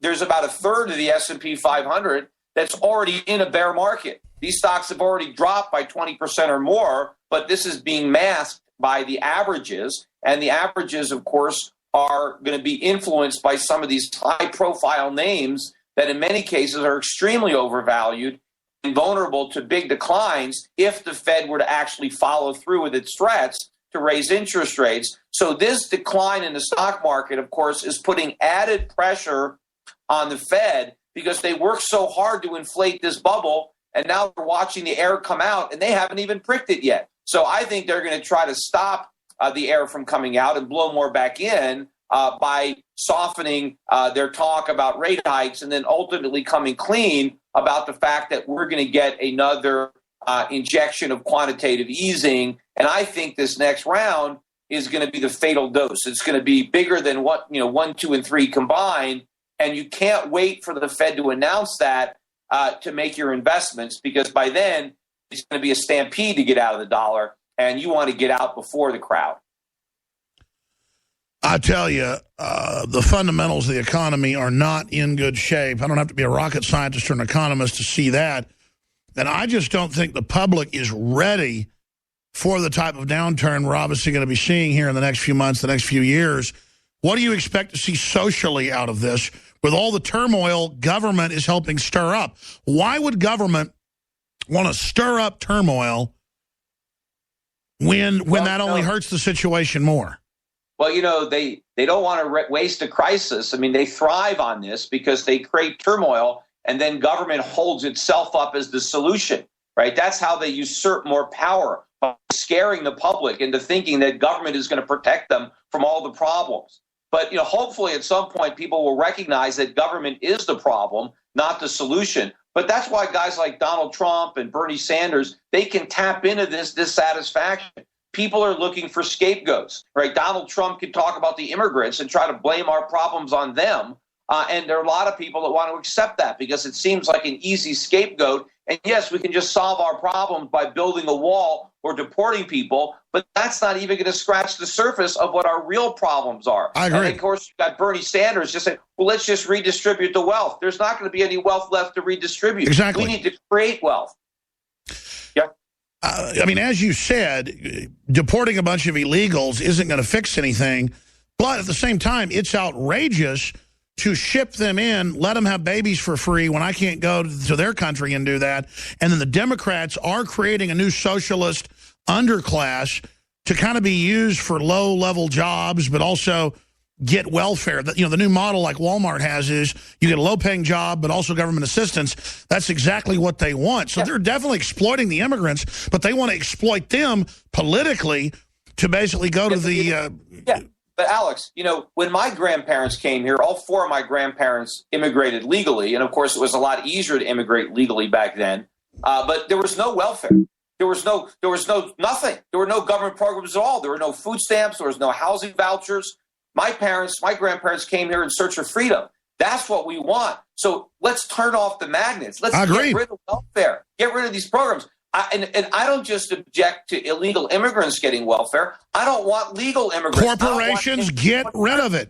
Speaker 15: there's about a third of the S&P 500 that's already in a bear market. These stocks have already dropped by 20% or more, but this is being masked by the averages. And the averages, of course, are going to be influenced by some of these high-profile names that in many cases are extremely overvalued and vulnerable to big declines if the Fed were to actually follow through with its threats to raise interest rates. So this decline in the stock market, of course, is putting added pressure on the Fed because they worked so hard to inflate this bubble, and now they're watching the air come out, and they haven't even pricked it yet. So I think they're going to try to stop the air from coming out and blow more back in by softening their talk about rate hikes and then ultimately coming clean about the fact that we're going to get another injection of quantitative easing. And I think this next round is going to be the fatal dose. It's going to be bigger than what, 1, 2, and 3 combined. And you can't wait for the Fed to announce that to make your investments, because by then it's going to be a stampede to get out of the dollar, and you want to get out before the crowd.
Speaker 13: I tell you, the fundamentals of the economy are not in good shape. I don't have to be a rocket scientist or an economist to see that. And I just don't think the public is ready for the type of downturn we're obviously going to be seeing here in the next few months, the next few years. What do you expect to see socially out of this with all the turmoil government is helping stir up? Why would government want to stir up turmoil when that only hurts the situation more?
Speaker 15: Well, they don't want to waste a crisis. I mean, they thrive on this because they create turmoil, and then government holds itself up as the solution, right? That's how they usurp more power, by scaring the public into thinking that government is going to protect them from all the problems. But, hopefully at some point people will recognize that government is the problem, not the solution. But that's why guys like Donald Trump and Bernie Sanders, they can tap into this dissatisfaction. People are looking for scapegoats, right? Donald Trump can talk about the immigrants and try to blame our problems on them. And there are a lot of people that want to accept that because it seems like an easy scapegoat. And yes, we can just solve our problems by building a wall or deporting people, but that's not even going to scratch the surface of what our real problems are.
Speaker 13: I agree.
Speaker 15: And of course, you've got Bernie Sanders just saying, well, let's just redistribute the wealth. There's not going to be any wealth left to redistribute.
Speaker 13: Exactly.
Speaker 15: We need to create wealth. Yeah.
Speaker 13: I mean, as you said, deporting a bunch of illegals isn't going to fix anything. But at the same time, it's outrageous to ship them in, let them have babies for free when I can't go to their country and do that. And then the Democrats are creating a new socialist underclass to kind of be used for low-level jobs, but also get welfare. The new model like Walmart has is you get a low-paying job, but also government assistance. That's exactly what they want. So they're definitely exploiting the immigrants, but they want to exploit them politically to basically go to the...
Speaker 15: But Alex, when my grandparents came here, all 4 of my grandparents immigrated legally. And of course, it was a lot easier to immigrate legally back then. But there was no welfare. There was nothing. There were no government programs at all. There were no food stamps. There was no housing vouchers. My grandparents came here in search of freedom. That's what we want. So let's turn off the magnets. Let's get rid of welfare. Get rid of these programs. And I don't just object to illegal immigrants getting welfare. I don't want legal immigrants.
Speaker 13: Corporations, get rid of it.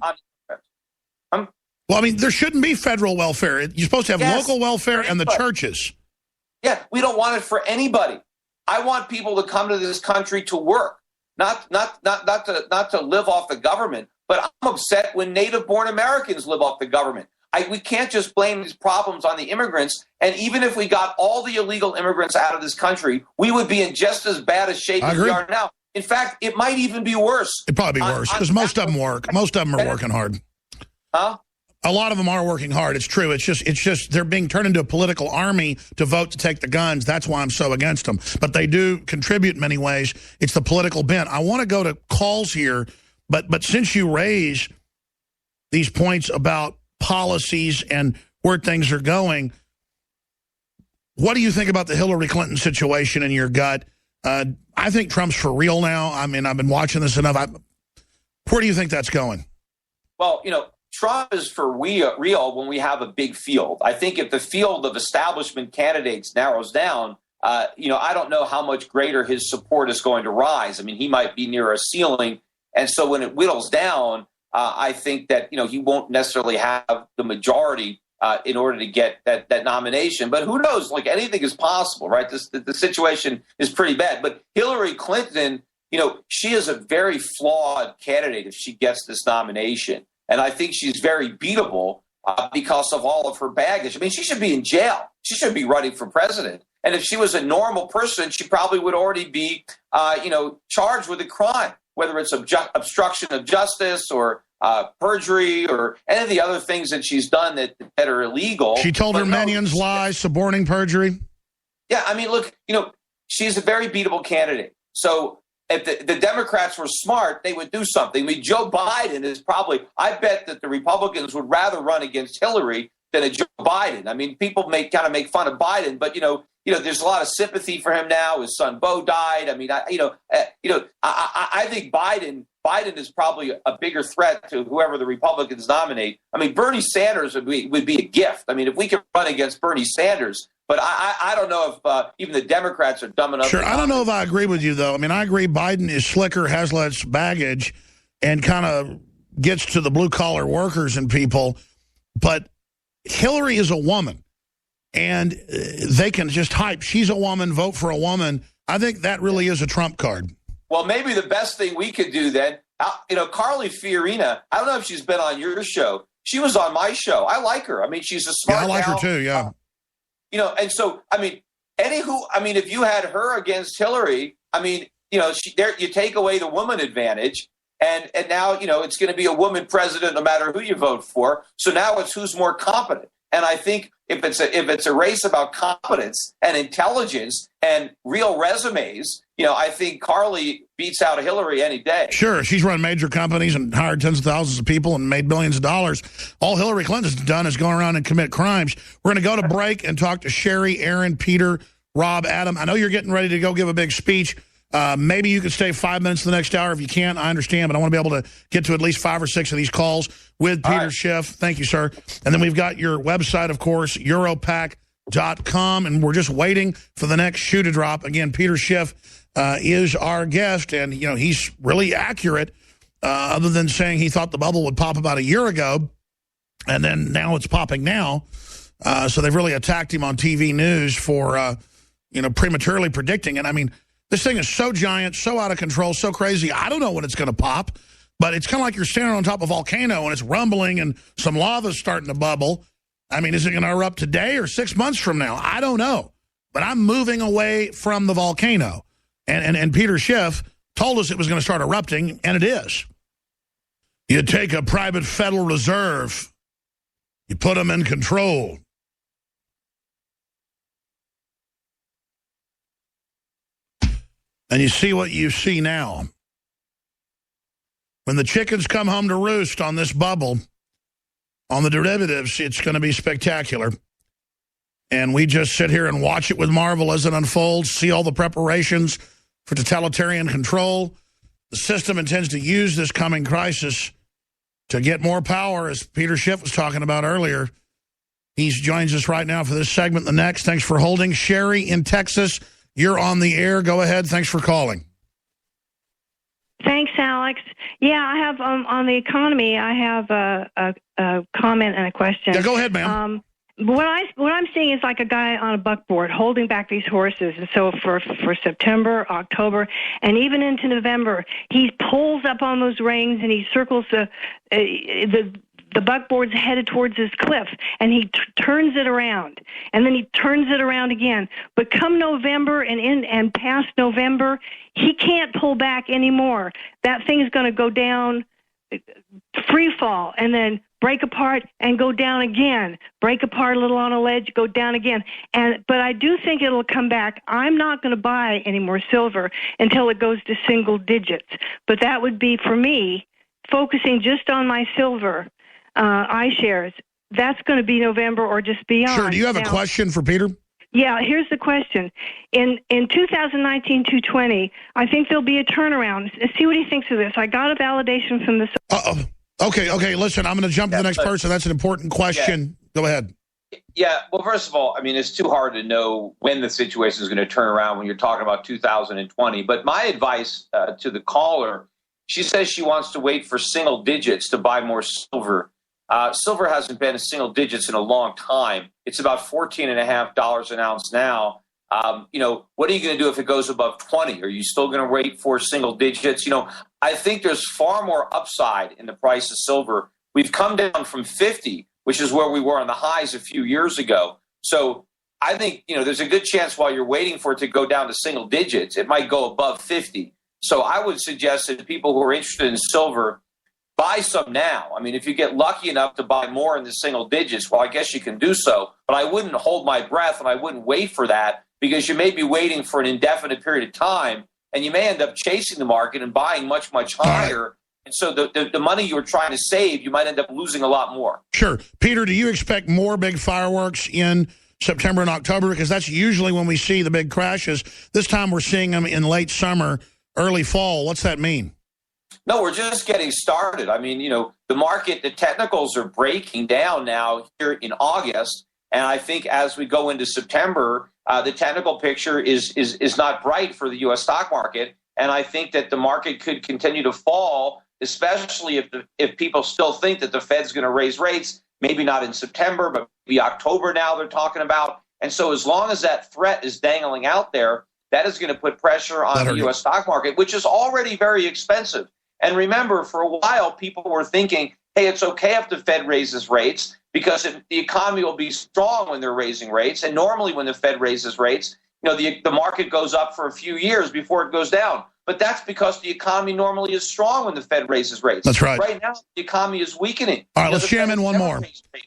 Speaker 13: Well, I mean, there shouldn't be federal welfare. You're supposed to have local welfare and the churches.
Speaker 15: Yeah, we don't want it for anybody. I want people to come to this country to work, not to live off the government. But I'm upset when native-born Americans live off the government. We can't just blame these problems on the immigrants. And even if we got all the illegal immigrants out of this country, we would be in just as bad a shape as we are now. In fact, it might even be worse.
Speaker 13: It'd probably be worse because most of them work. Most of them are working hard.
Speaker 15: Huh?
Speaker 13: A lot of them are working hard. It's true. It's just they're being turned into a political army to vote to take the guns. That's why I'm so against them. But they do contribute in many ways. It's the political bent. I want to go to calls here, but since you raise these points about policies and where things are going, what do you think about the Hillary Clinton situation in your gut? I think Trump's for real now. I mean, I've been watching this enough. Where do you think that's going?
Speaker 15: Well, Trump is for real when we have a big field. I think if the field of establishment candidates narrows down, I don't know how much greater his support is going to rise. I mean, he might be near a ceiling. And so when it whittles down, I think that, he won't necessarily have the majority in order to get that nomination. But who knows? Like, anything is possible, right? The situation is pretty bad. But Hillary Clinton, she is a very flawed candidate if she gets this nomination. And I think she's very beatable because of all of her baggage. I mean, she should be in jail. She should be running for president. And if she was a normal person, she probably would already be, charged with a crime, whether it's obstruction of justice or perjury or any of the other things that she's done that are illegal.
Speaker 13: She told her minions lies, suborning perjury.
Speaker 15: Yeah, I mean, look, she's a very beatable candidate. So if the Democrats were smart, they would do something. I mean, Joe Biden is I bet that the Republicans would rather run against Hillary than a Joe Biden. I mean, people make fun of Biden, but, there's a lot of sympathy for him now. His son Beau died. I mean, I think Biden is probably a bigger threat to whoever the Republicans nominate. I mean, Bernie Sanders would be a gift. I mean, if we could run against Bernie Sanders. But I don't know if even the Democrats are dumb enough.
Speaker 13: Sure, I don't know if I agree with you, though. I mean, I agree Biden is slicker, has less baggage, and kind of gets to the blue-collar workers and people. But Hillary is a woman, and they can just hype, she's a woman, vote for a woman. I think that really is a trump card.
Speaker 15: Well, maybe the best thing we could do then, Carly Fiorina, I don't know if she's been on your show. She was on my show. I like her. I mean, she's a smart
Speaker 13: I like
Speaker 15: gal.
Speaker 13: her too, yeah.
Speaker 15: And so, I mean, if you had her against Hillary, I mean, you take away the woman advantage, and now, it's going to be a woman president no matter who you vote for. So now it's who's more competent. And I think if it's a race about competence and intelligence and real resumes, I think Carly beats out Hillary any day.
Speaker 13: Sure, she's run major companies and hired tens of thousands of people and made billions of dollars. All Hillary Clinton's done is go around and commit crimes. We're going to go to break and talk to Sherry, Aaron, Peter, Rob, Adam. I know you're getting ready to go give a big speech. Maybe you could stay 5 minutes the next hour. If you can't, I understand, but I want to be able to get to at least 5 or 6 of these calls with Peter Schiff. Thank you, sir. And then we've got your website, of course, Europac.com, and we're just waiting for the next shoe to drop. Again, Peter Schiff is our guest, and he's really accurate, other than saying he thought the bubble would pop about a year ago, and then now it's popping now. So they've really attacked him on TV news for prematurely predicting. And I mean, this thing is so giant, so out of control, so crazy. I don't know when it's going to pop, but it's kind of like you're standing on top of a volcano and it's rumbling and some lava's starting to bubble. I mean, is it going to erupt today or 6 months from now? I don't know, but I'm moving away from the volcano. And Peter Schiff told us it was going to start erupting, and it is. You take a private Federal Reserve, you put them in control. And you see what you see now. When the chickens come home to roost on this bubble, on the derivatives, it's going to be spectacular. And we just sit here and watch it with marvel as it unfolds, see all the preparations for totalitarian control. The system intends to use this coming crisis to get more power, as Peter Schiff was talking about earlier. He joins us right now for this segment. The next, thanks for holding. Sherry in Texas, you're on the air. Go ahead. Thanks for calling.
Speaker 16: Thanks, Alex. Yeah, I have on the economy, I have a comment and a question.
Speaker 13: Yeah, go ahead, ma'am.
Speaker 16: What I'm seeing is like a guy on a buckboard holding back these horses. And so for September, October, and even into November, he pulls up on those reins and he circles the buckboard's headed towards this cliff, and he turns it around, and then he turns it around again. But come November and past November, he can't pull back anymore. That thing's going to go down free fall and then break apart and go down again, break apart a little on a ledge, go down again. But I do think it'll come back. I'm not going to buy any more silver until it goes to single digits. But that would be, for me, focusing just on my silver iShares. That's going to be November or just beyond.
Speaker 13: Sure. Do you have a question for Peter?
Speaker 16: Yeah, here's the question. In 2019-2020, I think there'll be a turnaround. See what he thinks of this. I got a validation from the...
Speaker 13: Okay, listen, I'm going to jump to the next person. That's an important question. Go ahead.
Speaker 15: Yeah, well, first of all, I mean, it's too hard to know when the situation is going to turn around when you're talking about 2020. But my advice to the caller, she says she wants to wait for single digits to buy more silver. Silver hasn't been in single digits in a long time. It's about $14.50 an ounce now. What are you going to do if it goes above 20? Are you still going to wait for single digits? I think there's far more upside in the price of silver. We've come down from 50, which is where we were on the highs a few years ago. So I think, there's a good chance while you're waiting for it to go down to single digits, it might go above 50. So I would suggest that people who are interested in silver, buy some now. I mean, if you get lucky enough to buy more in the single digits, well, I guess you can do so. But I wouldn't hold my breath and I wouldn't wait for that, because you may be waiting for an indefinite period of time and you may end up chasing the market and buying much, much higher. And so the money you were trying to save, you might end up losing a lot more.
Speaker 13: Sure. Peter, do you expect more big fireworks in September and October? Because that's usually when we see the big crashes. This time we're seeing them in late summer, early fall. What's that mean?
Speaker 15: No, we're just getting started. I mean, the market, the technicals are breaking down now here in August. And I think as we go into September, the technical picture is not bright for the U.S. stock market. And I think that the market could continue to fall, especially if people still think that the Fed's going to raise rates, maybe not in September, but maybe October now they're talking about. And so as long as that threat is dangling out there, that is going to put pressure on the U.S. stock market, which is already very expensive. And remember, for a while, people were thinking, hey, it's okay if the Fed raises rates because the economy will be strong when they're raising rates. And normally when the Fed raises rates, the market goes up for a few years before it goes down. But that's because the economy normally is strong when the Fed raises rates.
Speaker 13: That's right.
Speaker 15: Right now, the economy is weakening.
Speaker 13: All right, let's jam in one more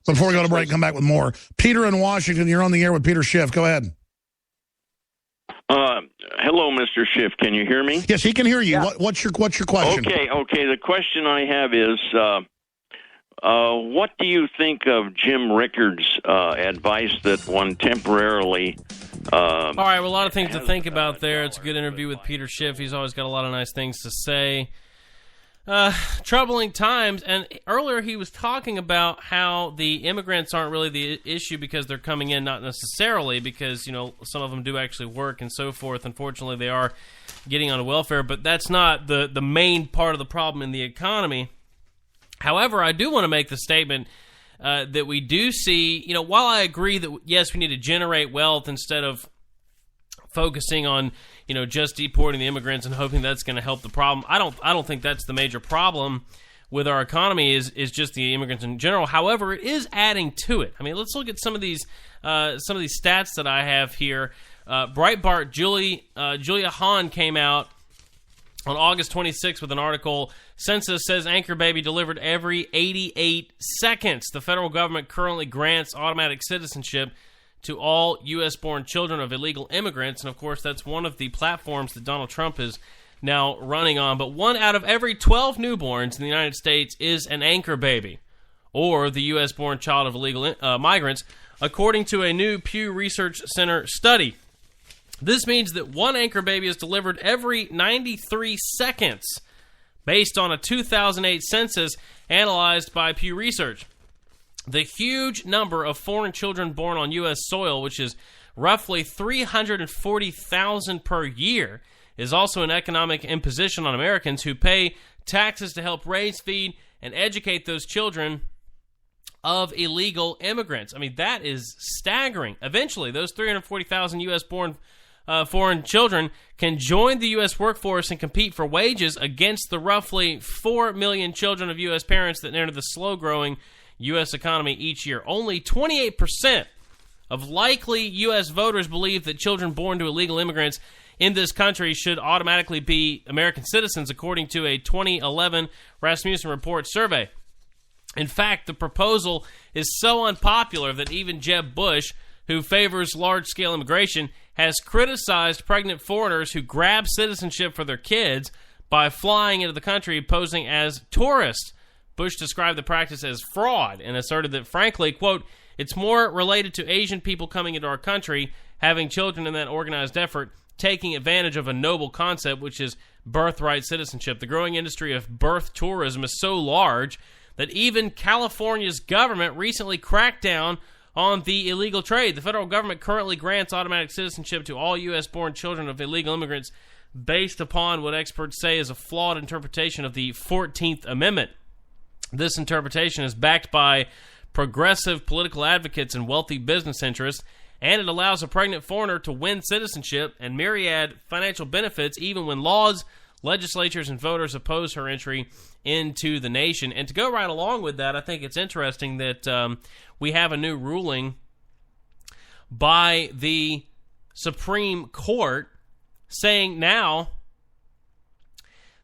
Speaker 13: before we go to break and come back with more. Peter in Washington, you're on the air with Peter Schiff. Go ahead.
Speaker 17: Hello, Mr. Schiff. Can you hear me?
Speaker 13: Yes, he can hear you. Yeah. What's your question?
Speaker 17: Okay. The question I have is, what do you think of Jim Rickards' advice that one temporarily...
Speaker 1: All right, well, a lot of things to think about there. It's a good interview with Peter Schiff. He's always got a lot of nice things to say. Troubling times, and earlier he was talking about how the immigrants aren't really the issue because they're coming in, not necessarily because, some of them do actually work and so forth. Unfortunately, they are getting on welfare, but that's not the main part of the problem in the economy. However, I do want to make the statement that we do see, while I agree that, yes, we need to generate wealth instead of focusing on, just deporting the immigrants and hoping that's going to help the problem. I don't think that's the major problem with our economy is just the immigrants in general. However, it is adding to it. I mean, let's look at some of these stats that I have here. Breitbart, Julia Hahn came out on August 26th with an article. Census says anchor baby delivered every 88 seconds. The federal government currently grants automatic citizenship to all U.S.-born children of illegal immigrants. And, of course, that's one of the platforms that Donald Trump is now running on. But 1 out of every 12 newborns in the United States is an anchor baby, or the U.S.-born child of illegal migrants, according to a new Pew Research Center study. This means that 1 anchor baby is delivered every 93 seconds, based on a 2008 census analyzed by Pew Research. The huge number of foreign children born on U.S. soil, which is roughly 340,000 per year, is also an economic imposition on Americans who pay taxes to help raise, feed, and educate those children of illegal immigrants. I mean, that is staggering. Eventually, those 340,000 U.S.-born foreign children can join the U.S. workforce and compete for wages against the roughly 4 million children of U.S. parents that enter the slow-growing U.S. economy each year. Only 28% of likely U.S. voters believe that children born to illegal immigrants in this country should automatically be American citizens, according to a 2011 Rasmussen Report survey. In fact, the proposal is so unpopular that even Jeb Bush, who favors large-scale immigration, has criticized pregnant foreigners who grab citizenship for their kids by flying into the country posing as tourists. Bush described the practice as fraud and asserted that, frankly, quote, it's more related to Asian people coming into our country, having children in that organized effort, taking advantage of a noble concept, which is birthright citizenship. The growing industry of birth tourism is so large that even California's government recently cracked down on the illegal trade. The federal government currently grants automatic citizenship to all U.S.-born children of illegal immigrants based upon what experts say is a flawed interpretation of the 14th Amendment. This interpretation is backed by progressive political advocates and wealthy business interests, and it allows a pregnant foreigner to win citizenship and myriad financial benefits even when laws, legislatures, and voters oppose her entry into the nation. And to go right along with that, I think it's interesting that we have a new ruling by the Supreme Court saying now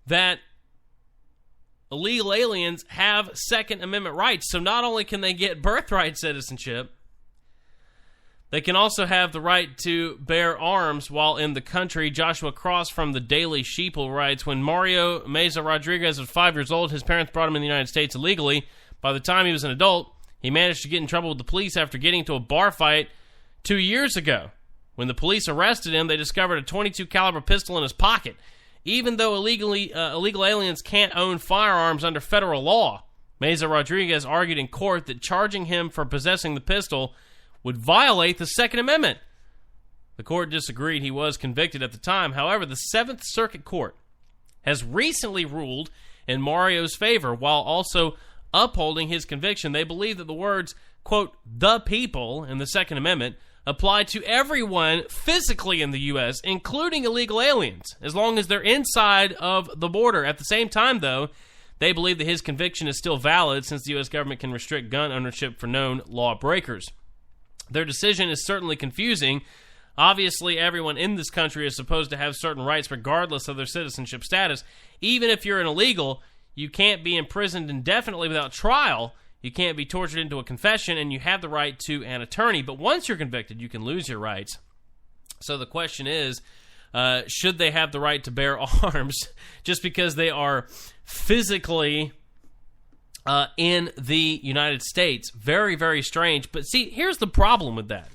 Speaker 1: that illegal aliens have Second Amendment rights. So not only can they get birthright citizenship, they can also have the right to bear arms while in the country. Joshua Cross from the Daily Sheeple writes, when Mario Meza Rodriguez was 5 years old, his parents brought him in the United States illegally. By the time he was an adult, he managed to get in trouble with the police after getting into a bar fight 2 years ago. When the police arrested him, they discovered a .22 caliber pistol in his pocket. Even though illegal aliens can't own firearms under federal law, Meza Rodriguez argued in court that charging him for possessing the pistol would violate the Second Amendment. The court disagreed. He was convicted at the time. However, the Seventh Circuit Court has recently ruled in Mario's favor while also upholding his conviction. They believe that the words, quote, the people in the Second Amendment apply to everyone physically in the U.S., including illegal aliens, as long as they're inside of the border. At the same time, though, they believe that his conviction is still valid since the U.S. government can restrict gun ownership for known lawbreakers. Their decision is certainly confusing. Obviously, everyone in this country is supposed to have certain rights regardless of their citizenship status. Even if you're an illegal, you can't be imprisoned indefinitely without trial. You can't be tortured into a confession, and you have the right to an attorney. But once you're convicted, you can lose your rights. So the question is, should they have the right to bear arms just because they are physically in the United States? Very, very strange. But see, here's the problem with that.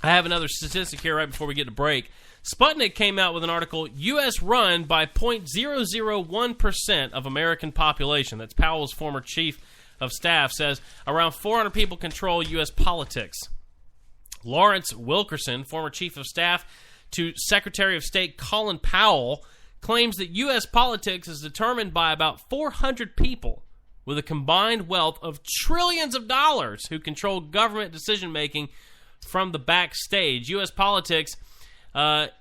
Speaker 1: I have another statistic here right before we get to break. Sputnik came out with an article, U.S. run by 0.001% of American population. That's Powell's former chief of staff says around 400 people control U.S. politics. Lawrence Wilkerson, former chief of staff to Secretary of State Colin Powell, claims that U.S. politics is determined by about 400 people with a combined wealth of trillions of dollars who control government decision-making from the backstage. U.S. politics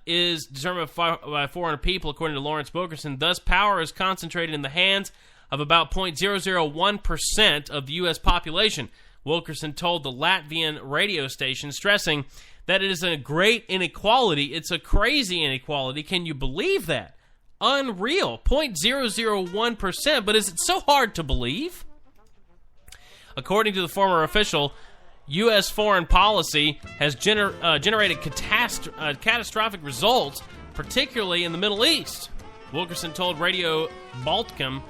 Speaker 1: is determined by 400 people, according to Lawrence Wilkerson. Thus, power is concentrated in the hands of about 0.001% of the U.S. population, Wilkerson told the Latvian radio station, stressing that it is a great inequality. It's a crazy inequality. Can you believe that? Unreal. 0.001%, but is it so hard to believe? According to the former official, U.S. foreign policy has generated catastrophic results, particularly in the Middle East. Wilkerson told Radio Balticum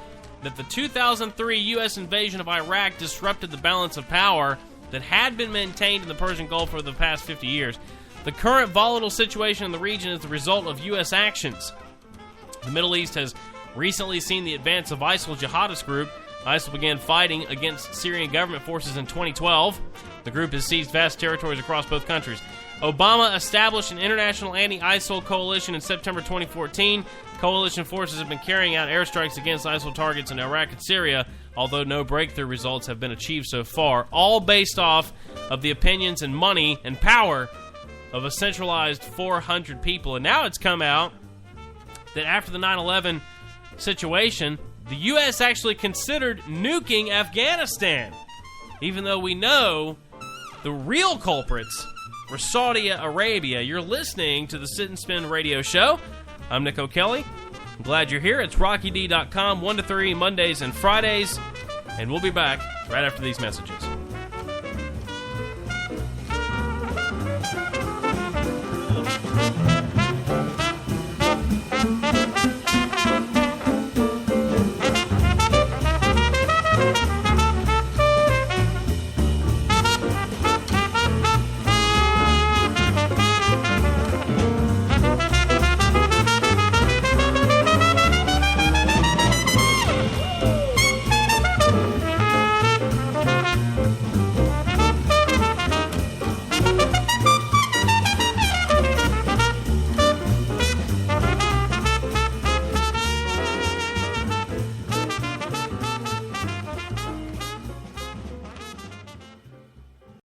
Speaker 1: that the 2003 U.S. invasion of Iraq disrupted the balance of power that had been maintained in the Persian Gulf for the past 50 years. The current volatile situation in the region is the result of U.S. actions. The Middle East has recently seen the advance of ISIL jihadist group. ISIL began fighting against Syrian government forces in 2012. The group has seized vast territories across both countries. Obama established an international anti-ISIL coalition in September 2014. Coalition forces have been carrying out airstrikes against ISIL targets in Iraq and Syria, although no breakthrough results have been achieved so far, all based off of the opinions and money and power of a centralized 400 people. And now it's come out that after the 9/11 situation, the U.S. actually considered nuking Afghanistan, even though we know the real culprits for Saudi Arabia. You're listening to the Sit and Spin radio show. I'm Nick O'Kelly. I'm glad you're here. It's RockyD.com, 1 to 3, Mondays and Fridays. And we'll be back right after these messages.